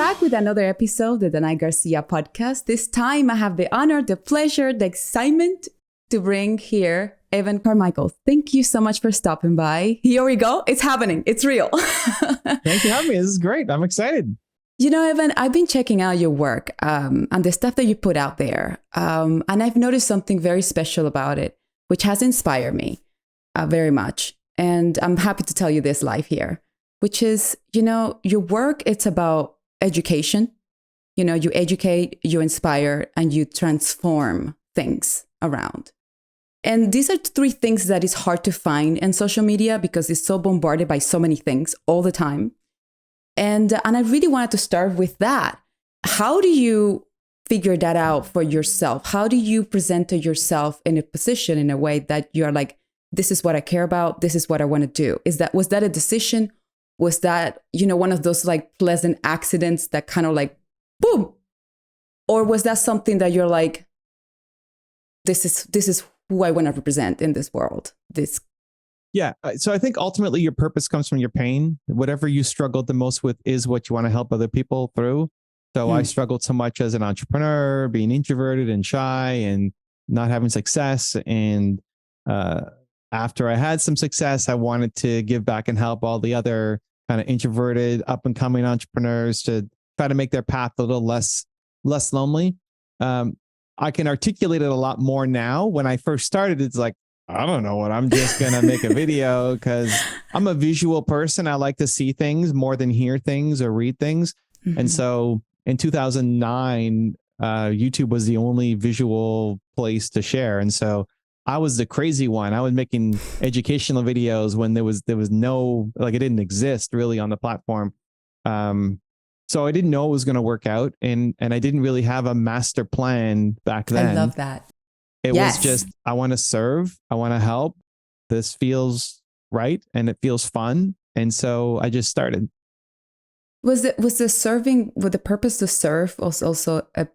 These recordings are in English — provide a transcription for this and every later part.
back with another episode of the Danay Garcia podcast. This time I have the honor, the pleasure, the excitement to bring here Evan Carmichael. Thank you so much for stopping by. Here we go. It's happening. It's real. Thank you for having me. This is great. I'm excited. You know, Evan, I've been checking out your work and the stuff that you put out there. And I've noticed something very special about it, which has inspired me very much. And I'm happy to tell you this live here, which is, you know, your work, it's about education. You know, you educate, you inspire, and you transform things around. And these are three things that is hard to find in social media because it's so bombarded by so many things all the time. And I really wanted to start with that. How do you figure that out for yourself? How do you present to yourself in a position in a way that you're like, this is what I care about. This is what I want to do. Was that a decision? Was that, you know, one of those like pleasant accidents that kind of like, boom? Or was that something that you're like, this is who I want to represent in this world? Yeah. So I think ultimately your purpose comes from your pain. Whatever you struggled the most with is what you want to help other people through. So I struggled so much as an entrepreneur, being introverted and shy and not having success. And after I had some success, I wanted to give back and help all the other kind of introverted up and coming entrepreneurs to try to make their path a little less lonely. I can articulate it a lot more now. When I first started, it's like, I don't know what, I'm just going to make a video because I'm a visual person. I like to see things more than hear things or read things. Mm-hmm. And so in 2009, YouTube was the only visual place to share. And so I was the crazy one. I was making educational videos when there was no, like it didn't exist really on the platform. So I didn't know it was going to work out. And I didn't really have a master plan back then. I love that. It was just, I want to serve. I want to help. This feels right. And it feels fun. And so I just started. Was the serving, with the purpose to serve also a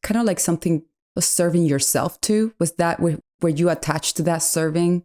kind of like something was serving yourself too? Was that were you attached to that serving?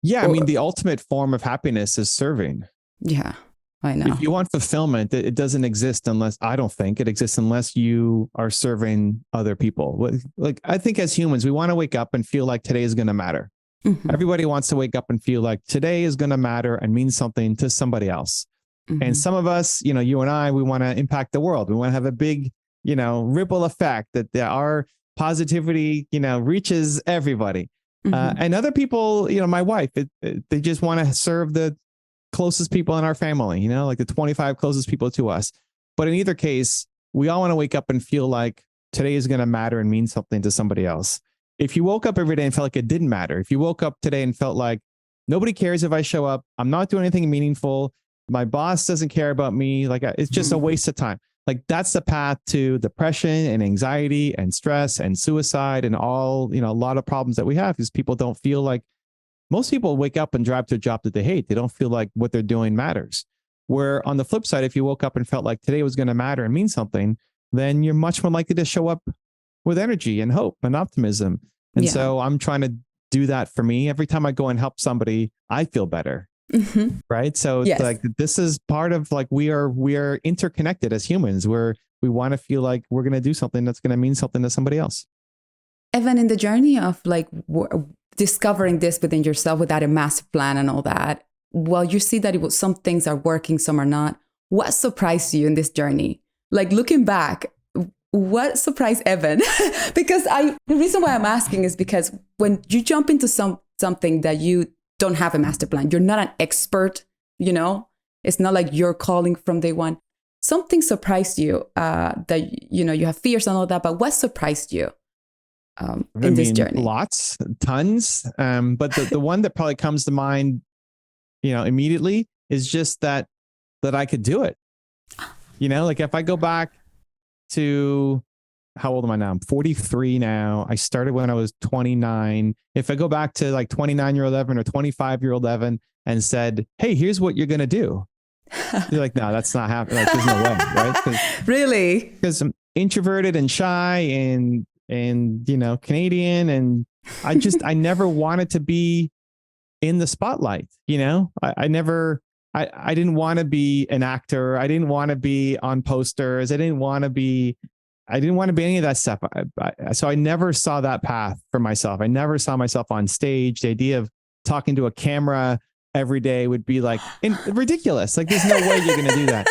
Yeah. I mean, the ultimate form of happiness is serving. Yeah, I know. If you want fulfillment, it doesn't exist I don't think it exists unless you are serving other people. Like, I think as humans, we want to wake up and feel like today is going to matter. Mm-hmm. Everybody wants to wake up and feel like today is going to matter and mean something to somebody else. Mm-hmm. And some of us, you know, you and I, we want to impact the world. We want to have a big, you know, ripple effect that our positivity, you know, reaches everybody. Mm-hmm. And other people, you know, my wife, they just want to serve the closest people in our family, you know, like the 25 closest people to us. But in either case, we all want to wake up and feel like today is going to matter and mean something to somebody else. If you woke up every day and felt like it didn't matter, if you woke up today and felt like nobody cares if I show up, I'm not doing anything meaningful, my boss doesn't care about me, like it's just a waste of time. Like that's the path to depression and anxiety and stress and suicide and all, you know, a lot of problems that we have because people don't feel like, most people wake up and drive to a job that they hate. They don't feel like what they're doing matters. Where on the flip side, if you woke up and felt like today was going to matter and mean something, then you're much more likely to show up with energy and hope and optimism. And so I'm trying to do that for me. Every time I go and help somebody, I feel better. Mm-hmm. Right. So it's like, this is part of like, we are interconnected as humans where we want to feel like we're going to do something that's going to mean something to somebody else. Evan, in the journey of like discovering this within yourself without a master plan and all that, well, you see that some things are working, some are not. What surprised you in this journey? Like looking back, what surprised Evan? Because the reason why I'm asking is because when you jump into something that you don't have a master plan, you're not an expert, you know, it's not like you're calling from day one. Something surprised you that, you know, you have fears and all that, but what surprised you? In this journey? Lots, tons. But the one that probably comes to mind, you know, immediately is just that I could do it. You know, like if I go back to, how old am I now? I'm 43 now. I started when I was 29. If I go back to like 29-year-old Evan or 25-year-old Evan and said, hey, here's what you're going to do. You're like, no, that's not happening. Like, there's no way, right? Really? Because I'm introverted and shy and, you know, Canadian. And I never wanted to be in the spotlight. You know, I I didn't want to be an actor. I didn't want to be on posters. I didn't want to be any of that stuff. So I never saw that path for myself. I never saw myself on stage. The idea of talking to a camera every day would be like ridiculous. Like there's no way you're going to do that.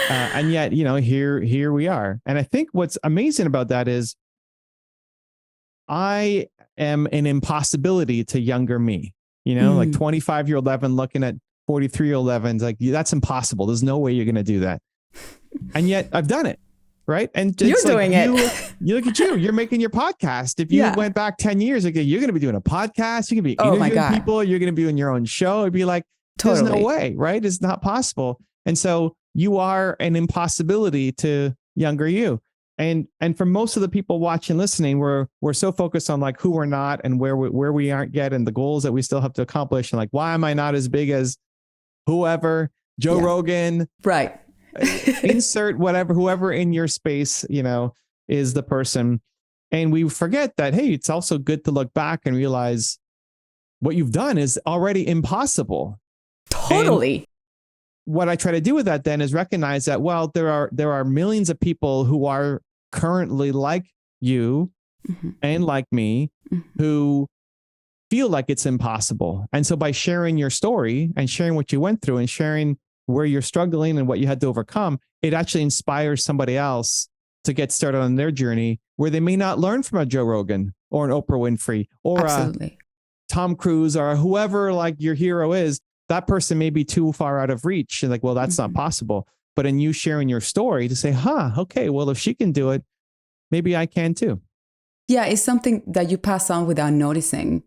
And yet, here we are. And I think what's amazing about that is I am an impossibility to younger me, like 25-year-old Evan looking at 43-year-old Evan's like, that's impossible. There's no way you're going to do that. And yet I've done it. Right. And you're doing it. You look at you're making your podcast. If you went back 10 years ago, you're going to be doing a podcast. You're going to be interviewing people. You're going to be in your own show. It'd be like, there's no way, right? It's not possible. And so you are an impossibility to younger you. And for most of the people watching, listening, we're so focused on like who we're not and where we aren't yet and the goals that we still have to accomplish. And like, why am I not as big as whoever, Joe Rogan? Right. Insert whoever in your space, is the person. And we forget that, hey, it's also good to look back and realize what you've done is already impossible. Totally. And what I try to do with that then is recognize that, well, there are millions of people who are currently like you and like me who feel like it's impossible. And so by sharing your story and sharing what you went through and sharing where you're struggling and what you had to overcome, it actually inspires somebody else to get started on their journey where they may not learn from a Joe Rogan or an Oprah Winfrey or a Tom Cruise or whoever like your hero is. That person may be too far out of reach and like, well, that's not possible. But in you sharing your story to say, okay, well, if she can do it, maybe I can too. Yeah, it's something that you pass on without noticing.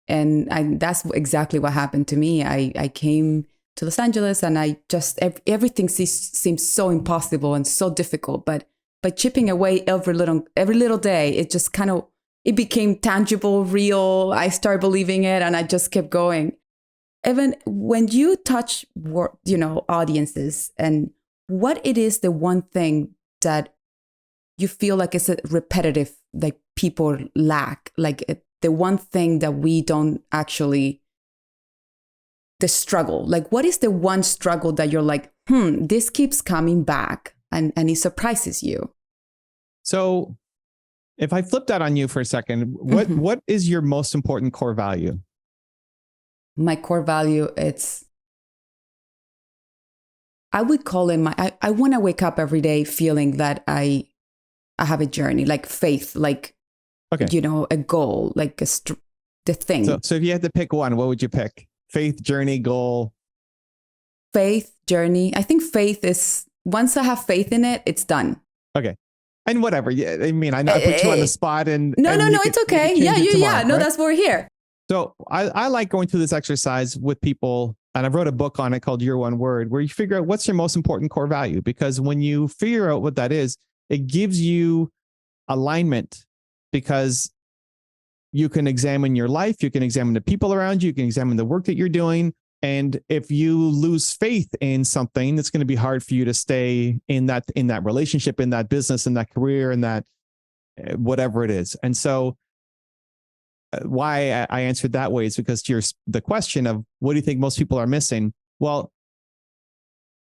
And that's exactly what happened to me. I came to Los Angeles and I just, everything seems so impossible and so difficult. But by chipping away every little day, it just it became tangible, real. I started believing it and I just kept going. Evan, when you touch, audiences, and what it is the one thing that you feel like it's a repetitive, like people lack, like the one thing that we don't actually, the struggle, like what is the one struggle that you're like, this keeps coming back and it surprises you? So if I flip that on you for a second, what is your most important core value? My core value, I would call it I want to wake up every day feeling that I have a journey, like faith, like, a goal, like the thing. So if you had to pick one, what would you pick? Faith, journey, goal? Faith, journey. I think faith is, once I have faith in it, it's done. Okay. And whatever. Yeah, I mean, I put you on the spot and... No, it's okay. Yeah. No, that's why we're here. So I like going through this exercise with people, and I wrote a book on it called Your One Word, where you figure out what's your most important core value. Because when you figure out what that is, it gives you alignment, because you can examine your life, you can examine the people around you, you can examine the work that you're doing. And if you lose faith in something, it's going to be hard for you to stay in that relationship, in that business, in that career, in that whatever it is. And so why I answered that way is because the question of what do you think most people are missing? Well,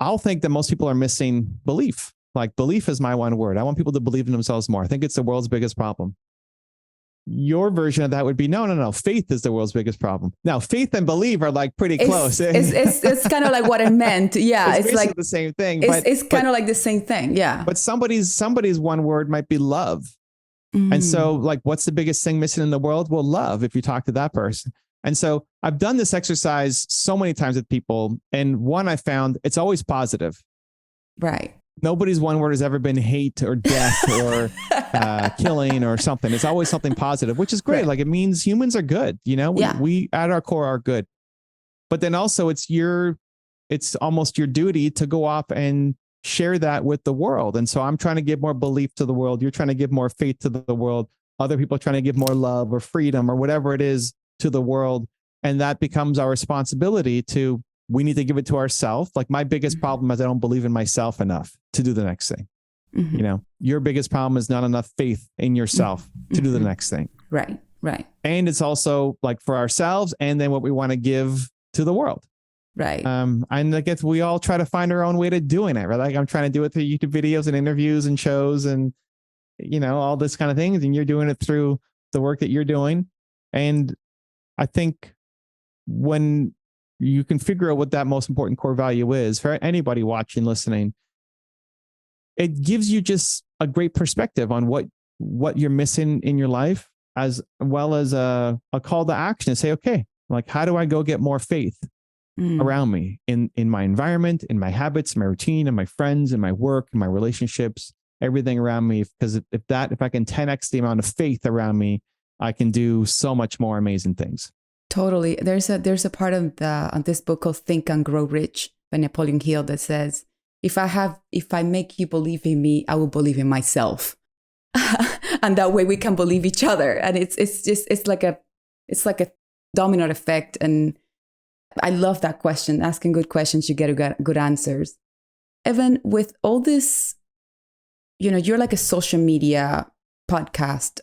I'll think that most people are missing belief. Like belief is my one word. I want people to believe in themselves more. I think it's the world's biggest problem. Your version of that would be no. Faith is the world's biggest problem. Now, faith and belief are like pretty close. It's kind of like what I meant. Yeah, it's like the same thing. It's kind of like the same thing. Yeah. But somebody's one word might be love. And so like, what's the biggest thing missing in the world? Well, love, if you talk to that person. And so I've done this exercise so many times with people. And one, I found it's always positive. Right. Nobody's one word has ever been hate or death or killing or something. It's always something positive, which is great. Right. Like it means humans are good. We at our core are good. But then also it's almost your duty to go off and share that with the world. And so I'm trying to give more belief to the world. You're trying to give more faith to the world. Other people are trying to give more love or freedom or whatever it is to the world. And that becomes our responsibility we need to give it to ourselves. Like my biggest problem is I don't believe in myself enough to do the next thing. Your biggest problem is not enough faith in yourself to do the next thing. Right. And it's also like for ourselves and then what we want to give to the world. Right. And I guess we all try to find our own way to doing it, right? Like I'm trying to do it through YouTube videos and interviews and shows and, all this kind of things. And you're doing it through the work that you're doing. And I think when you can figure out what that most important core value is for anybody watching, listening, it gives you just a great perspective on what you're missing in your life, as well as a call to action and say, okay, like, how do I go get more faith around me in my environment, in my habits, my routine, and my friends, and my work, and my relationships, everything around me. Because if I can 10x the amount of faith around me, I can do so much more amazing things. Totally. There's a part of this book called Think and Grow Rich by Napoleon Hill that says, if I make you believe in me, I will believe in myself. And that way we can believe each other. And it's like a domino effect. And I love that question. Asking good questions, you get good answers. Evan, with all this, you're like a social media podcast,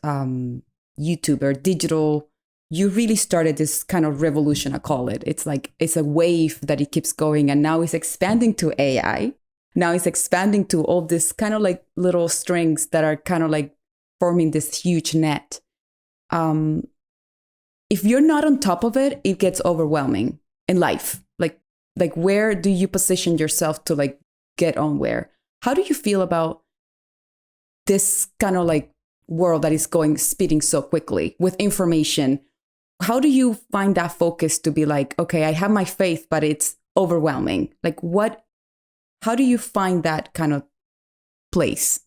YouTuber, digital. You really started this kind of revolution, I call it. It's a wave that it keeps going. And now it's expanding to AI. Now it's expanding to all this kind of like little strings that are kind of like forming this huge net. If you're not on top of it, it gets overwhelming in life. Like where do you position yourself to like get on where? How do you feel about this kind of like world that is speeding so quickly with information? How do you find that focus to be like, okay, I have my faith, but it's overwhelming? Like how do you find that kind of place?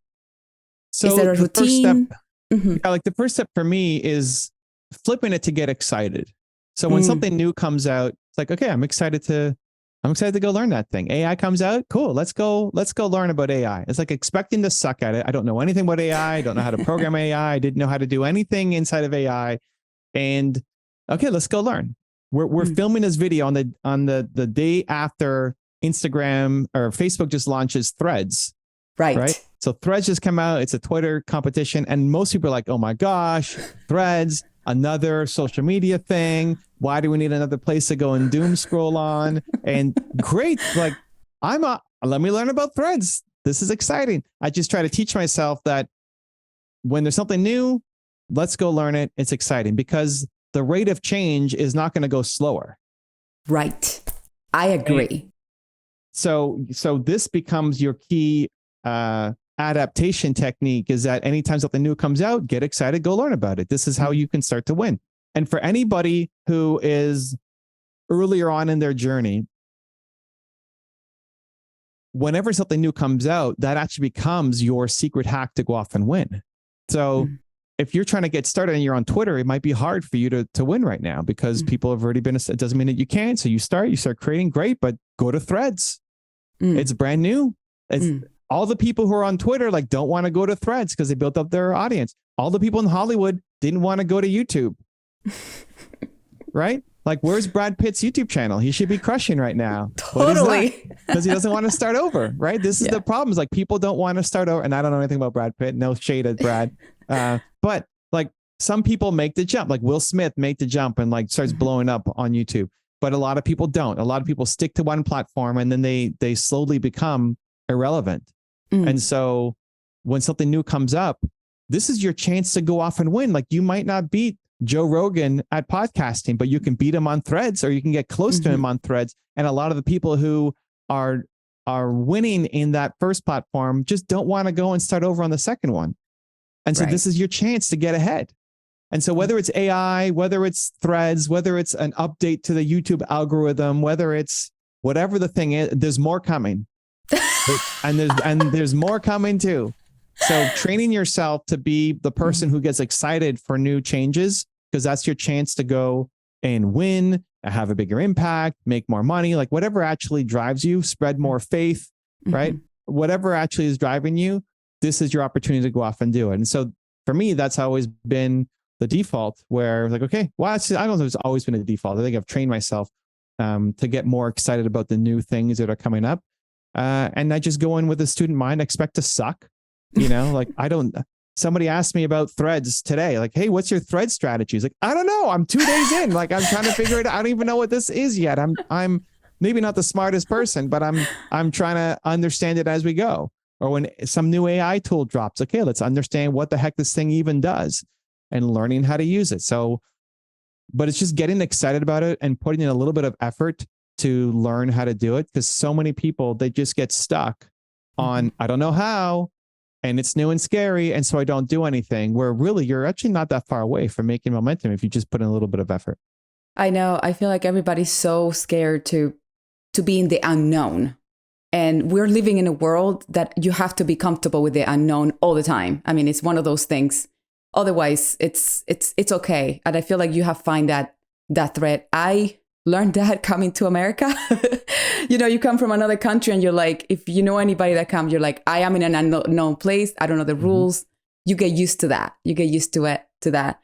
So is there a routine? The first step for me is flipping it to get excited. So when something new comes out, it's like, okay, I'm excited to go learn that thing. AI comes out. Cool. Let's go learn about AI. It's like expecting to suck at it. I don't know anything about AI. I don't know how to program AI. I didn't know how to do anything inside of AI. And okay, let's go learn. We're filming this video on the day after Instagram or Facebook just launches Threads. Right. So Threads just come out. It's a Twitter competition. And most people are like, oh my gosh, Threads, another social media thing. Why do we need another place to go and doom scroll on? And great. Like let me learn about Threads. This is exciting. I just try to teach myself that when there's something new, let's go learn it. It's exciting because the rate of change is not going to go slower. Right. I agree. So this becomes your key adaptation technique, is that anytime something new comes out, get excited, go learn about it. This is how you can start to win. And for anybody who is earlier on in their journey, whenever something new comes out, that actually becomes your secret hack to go off and win. So if you're trying to get started and you're on Twitter, it might be hard for you to win right now because people have already been, it doesn't mean that you can't. So you start creating, great, but go to Threads. It's brand new. It's all the people who are on Twitter, like, don't want to go to Threads because they built up their audience. All the people in Hollywood didn't want to go to YouTube. Right? Like, where's Brad Pitt's YouTube channel? He should be crushing right now. Totally. Because he doesn't want to start over, right? This is the problem, is like people don't want to start over. And I don't know anything about Brad Pitt. No shade at Brad. But like some people make the jump, like Will Smith made the jump and like starts blowing up on YouTube. But a lot of people don't. A lot of people stick to one platform and then they slowly become irrelevant. And so when something new comes up, this is your chance to go off and win. Like, you might not beat Joe Rogan at podcasting, but you can beat him on Threads, or you can get close to him on Threads. And a lot of the people who are winning in that first platform just don't want to go and start over on the second one. And so this is your chance to get ahead. And so whether it's AI, whether it's Threads, whether it's an update to the YouTube algorithm, whether it's whatever the thing is, there's more coming. and there's more coming too. So training yourself to be the person who gets excited for new changes, because that's your chance to go and win, have a bigger impact, make more money, like whatever actually drives you, spread more faith, right? Whatever actually is driving you, this is your opportunity to go off and do it. And so for me, that's always been the default, where like, okay, well, I don't know if it's always been a default. I think I've trained myself to get more excited about the new things that are coming up. And I just go in with a student mind, expect to suck, like somebody asked me about Threads today, like, hey, what's your Thread strategy? It's like, I don't know. I'm 2 days in, like, I'm trying to figure it out. I don't even know what this is yet. I'm maybe not the smartest person, but I'm trying to understand it as we go. Or when some new AI tool drops, okay, let's understand what the heck this thing even does and learning how to use it. So, but it's just getting excited about it and putting in a little bit of effort to learn how to do it. Because so many people, they just get stuck on, I don't know how, and it's new and scary. And so I don't do anything, where really you're actually not that far away from making momentum if you just put in a little bit of effort. I know. I feel like everybody's so scared to be in the unknown. And we're living in a world that you have to be comfortable with the unknown all the time. I mean, it's one of those things. Otherwise, it's okay. And I feel like you have find that thread. I learned that coming to America. You come from another country and you're like, if you know anybody that comes, you're like, I am in an unknown place. I don't know the rules. You get used to that. You get used to that.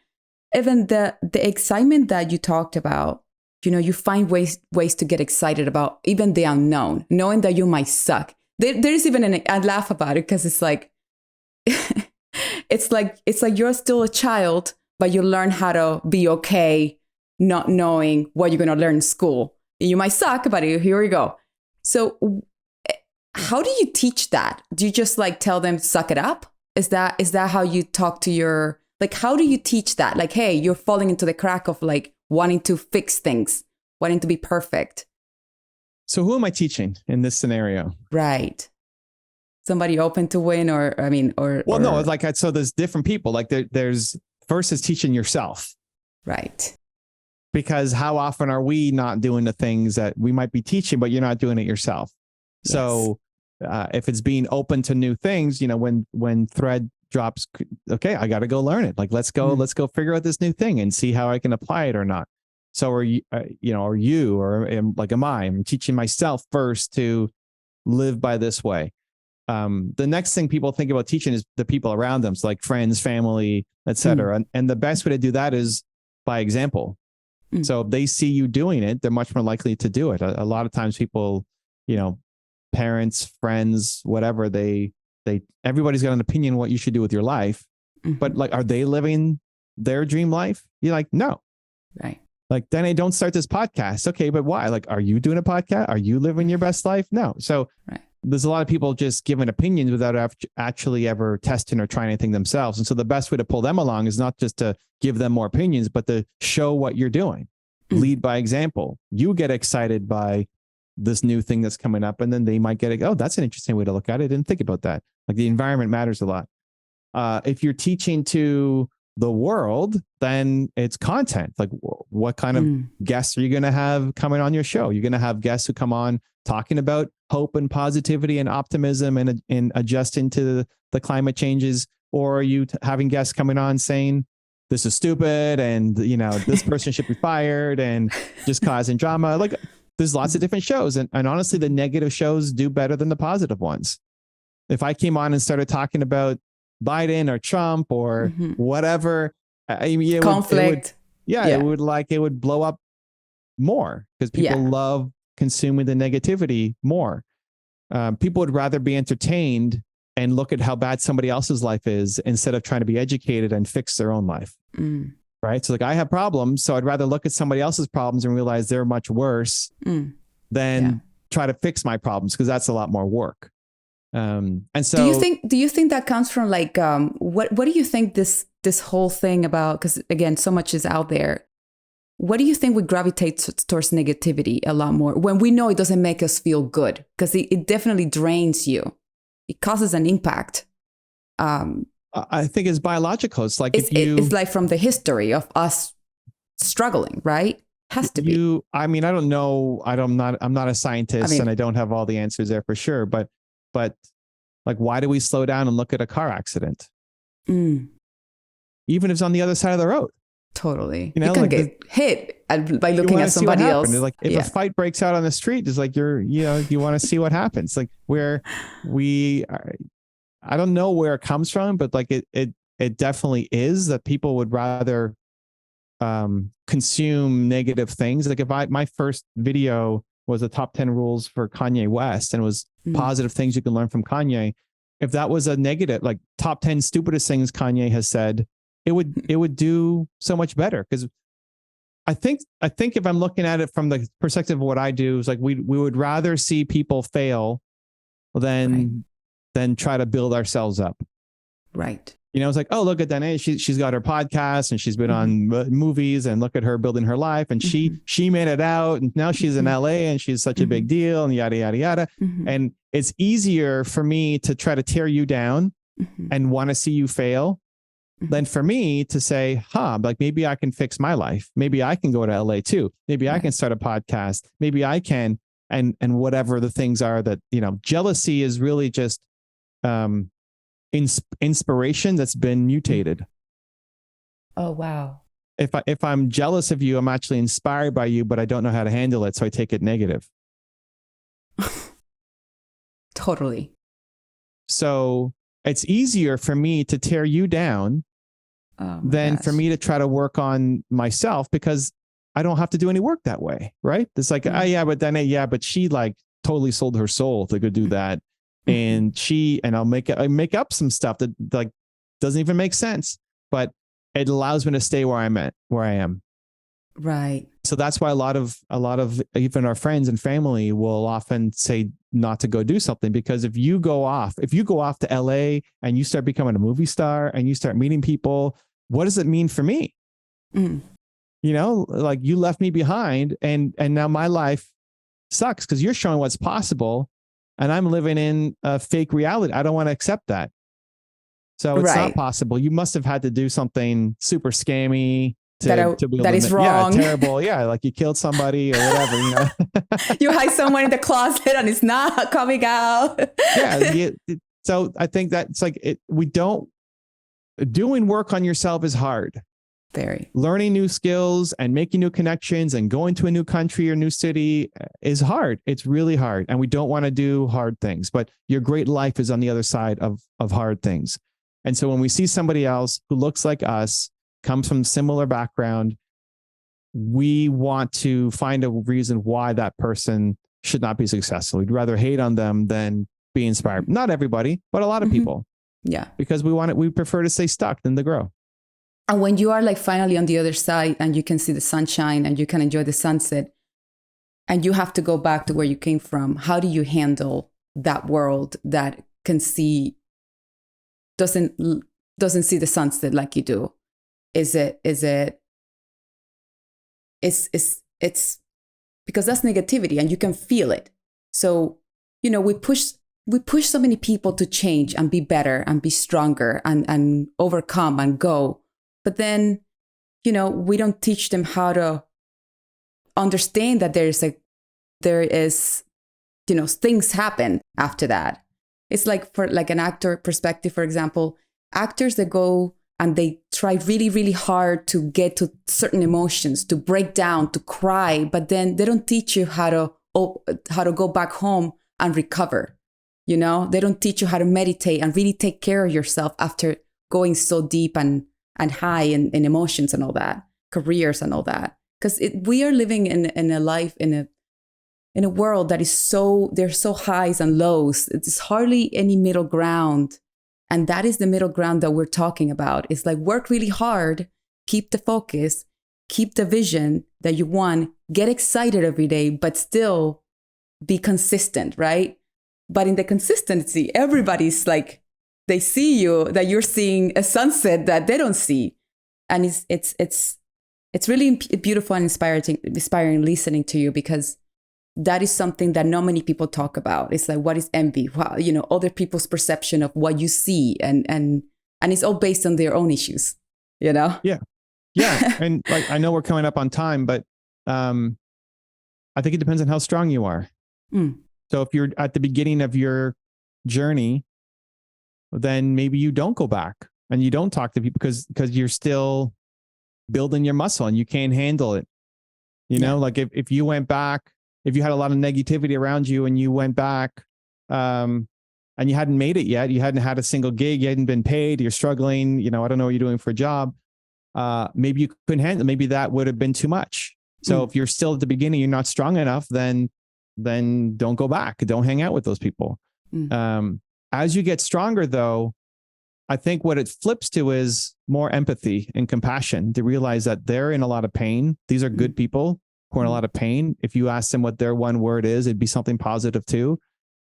Even the excitement that you talked about, you find ways to get excited about even the unknown, knowing that you might suck. There's even I laugh about it because it's like, it's like you're still a child, but you learn how to be okay, not knowing what you're going to learn in school. You might suck, but here we go. So how do you teach that? Do you just like tell them, suck it up? Is that how you talk to your, like, how do you teach that? Like, hey, you're falling into the crack of like wanting to fix things, wanting to be perfect. So who am I teaching in this scenario? Right. Somebody open to win or no, like, so there's different people. Like there's first is teaching yourself. Right. Because how often are we not doing the things that we might be teaching, but you're not doing it yourself? Yes. So if it's being open to new things, when thread drops, okay, I got to go learn it. Like, let's go figure out this new thing and see how I can apply it or not. So are you, am I? I'm teaching myself first to live by this way. The next thing people think about teaching is the people around them. So like friends, family, etc. And the best way to do that is by example. So if they see you doing it, they're much more likely to do it. A lot of times people, parents, friends, whatever, everybody's got an opinion what you should do with your life, but like, are they living their dream life? You're like, no. Right. Like, Danay, don't start this podcast. Okay, but why? Like, are you doing a podcast? Are you living your best life? No. So there's a lot of people just giving opinions without actually ever testing or trying anything themselves. And so the best way to pull them along is not just to give them more opinions, but to show what you're doing. Lead by example. You get excited by this new thing that's coming up, and then they might get it. Oh, that's an interesting way to look at it. I didn't think about that. Like, the environment matters a lot. If you're teaching to the world, then it's content. Like, what kind of guests are you going to have coming on your show? You're going to have guests who come on talking about hope and positivity and optimism and adjusting to the climate changes? Or are you having guests coming on saying, this is stupid and, this person should be fired and just causing drama? Like, there's lots of different shows. And honestly, the negative shows do better than the positive ones. If I came on and started talking about Biden or Trump or whatever, conflict. It would blow up more because people love consuming the negativity more. People would rather be entertained and look at how bad somebody else's life is instead of trying to be educated and fix their own life. Right. So like, I have problems, so I'd rather look at somebody else's problems and realize they're much worse than try to fix my problems, because that's a lot more work. And so do you think that comes from like, what do you think this whole thing about, because again, so much is out there. What do you think we gravitate towards negativity a lot more when we know it doesn't make us feel good? Because it definitely drains you. It causes an impact. I think it's biological. It's like, it's like from the history of us struggling, right? Has to be. I mean, I don't know. I'm not a scientist, and I don't have all the answers there for sure. But like, why do we slow down and look at a car accident? Even if it's on the other side of the road. Totally. You can get hit by looking at somebody else. Like, if a fight breaks out on the street, it's like, you want to see what happens. Like, where we are, I don't know where it comes from, but like it definitely is that people would rather consume negative things. Like, if my first video was the top 10 rules for Kanye West and it was positive things you can learn from Kanye. If that was a negative, like top 10 stupidest things Kanye has said, it would do so much better, because I think if I'm looking at it from the perspective of what I do, is like we would rather see people fail than try to build ourselves up. Right. You know, it's like, oh, look at Danay. She's got her podcast and she's been on movies, and look at her building her life, and she made it out, and now she's in LA and she's such a big deal, and yada yada yada. And it's easier for me to try to tear you down and want to see you fail than for me to say, like maybe I can fix my life. Maybe I can go to LA too. Maybe I can start a podcast. Maybe I can, and whatever the things are that, you know, jealousy is really just inspiration that's been mutated. Oh, wow. If I'm jealous of you, I'm actually inspired by you, but I don't know how to handle it. So I take it negative. Totally. So it's easier for me to tear you down than for me to try to work on myself, because I don't have to do any work that way. Right. It's like, but she like totally sold her soul to go do that. And I'll make up some stuff that like doesn't even make sense, but it allows me to stay where I am. Right. So that's why a lot of even our friends and family will often say not to go do something, because if you go off to LA and you start becoming a movie star and you start meeting people, what does it mean for me? You know, like you left me behind, and now my life sucks because you're showing what's possible. And I'm living in a fake reality. I don't want to accept that. So it's not possible. You must have had to do something super scammy to be able that is wrong. Yeah, terrible. Yeah, like you killed somebody or whatever, you know. You hide someone in the closet and it's not coming out. So I think that's like doing work on yourself is hard. Very. Learning new skills and making new connections and going to a new country or new city is hard. It's really hard. And we don't want to do hard things, but your great life is on the other side of hard things. And so when we see somebody else who looks like us, comes from similar background, we want to find a reason why that person should not be successful. We'd rather hate on them than be inspired. Not everybody, but a lot of people. Yeah. Because we prefer to stay stuck than to grow. And when you are like finally on the other side and you can see the sunshine and you can enjoy the sunset and you have to go back to where you came from, how do you handle that world that doesn't see the sunset like you do? It's because that's negativity and you can feel it. So, you know, we push so many people to change and be better and be stronger and overcome and go. But then, you know, we don't teach them how to understand that there is, you know, things happen after that. It's like for like an actor perspective, for example, actors that go and they try really, really hard to get to certain emotions, to break down, to cry, but then they don't teach you how to go back home and recover. You know, they don't teach you how to meditate and really take care of yourself after going so deep and high in emotions and all that, careers and all that. Because we are living in a life, in a world that is there's so highs and lows. It's hardly any middle ground. And that is the middle ground that we're talking about. It's like work really hard, keep the focus, keep the vision that you want, get excited every day, but still be consistent, right? But in the consistency, everybody's like, they see you, that you're seeing a sunset that they don't see. And it's really beautiful and inspiring listening to you, because that is something that not many people talk about. It's like, what is envy? Wow, you know, other people's perception of what you see, and it's all based on their own issues, you know? Yeah. And like, I know we're coming up on time, but I think it depends on how strong you are. So if you're at the beginning of your journey, then maybe you don't go back and you don't talk to people because you're still building your muscle and you can't handle it. You know, like if you went back, if you had a lot of negativity around you and you went back and you hadn't made it yet, you hadn't had a single gig, you hadn't been paid, you're struggling, you know, I don't know what you're doing for a job. Maybe you couldn't handle it. Maybe that would have been too much. So if you're still at the beginning, you're not strong enough, then don't go back. Don't hang out with those people. As you get stronger though, I think what it flips to is more empathy and compassion to realize that they're in a lot of pain. These are good people who are in a lot of pain. If you ask them what their one word is, it'd be something positive too.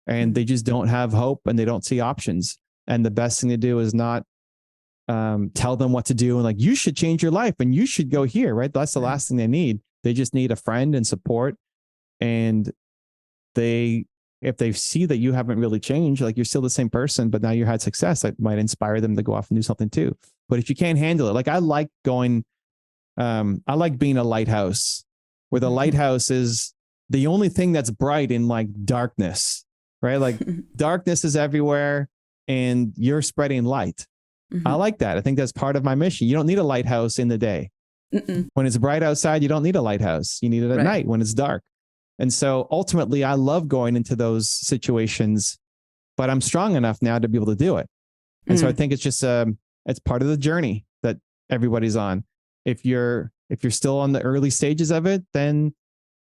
And they just don't have hope and they don't see options. And the best thing to do is not tell them what to do and like, you should change your life and you should go here, right? That's the last thing they need. They just need a friend and support. And if they see that you haven't really changed, like you're still the same person, but now you had success, that might inspire them to go off and do something too. But if you can't handle it, like I like being a lighthouse, where the lighthouse is the only thing that's bright in like darkness, right? Like darkness is everywhere and you're spreading light. I like that. I think that's part of my mission. You don't need a lighthouse in the day. When it's bright outside, you don't need a lighthouse. You need it at night when it's dark. And so ultimately, I love going into those situations, but I'm strong enough now to be able to do it. And so I think it's just it's part of the journey that everybody's on. If you're still on the early stages of it, then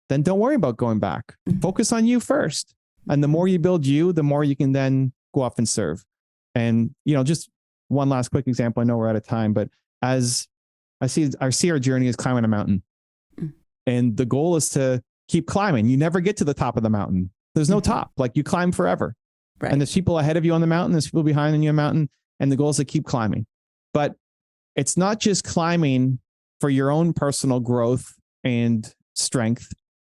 don't worry about going back. Focus on you first. And the more you build you, the more you can then go off and serve. And, just one last quick example. I know we're out of time, but as I see our journey is climbing a mountain, and the goal is to keep climbing. You never get to the top of the mountain. There's no top. Like you climb forever. Right. And there's people ahead of you on the mountain. There's people behind you on the mountain. And the goal is to keep climbing. But it's not just climbing for your own personal growth and strength.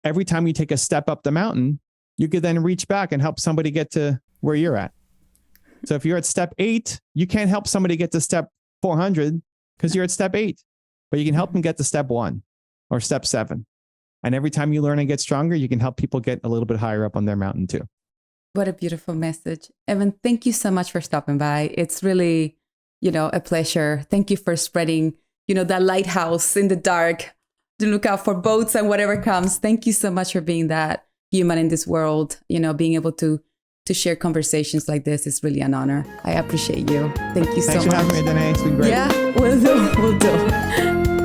Every time you take a step up the mountain, you could then reach back and help somebody get to where you're at. So if you're at step 8, you can't help somebody get to step 400 because you're at step 8, but you can help them get to step 1 or step 7. And every time you learn and get stronger, you can help people get a little bit higher up on their mountain too. What a beautiful message. Evan, thank you so much for stopping by. It's really, a pleasure. Thank you for spreading, that lighthouse in the dark to look out for boats and whatever comes. Thank you so much for being that human in this world. Being able to share conversations like this is really an honor. I appreciate you. Thank you so much. Thanks for having me, Danay. It's been great. Yeah, we'll do.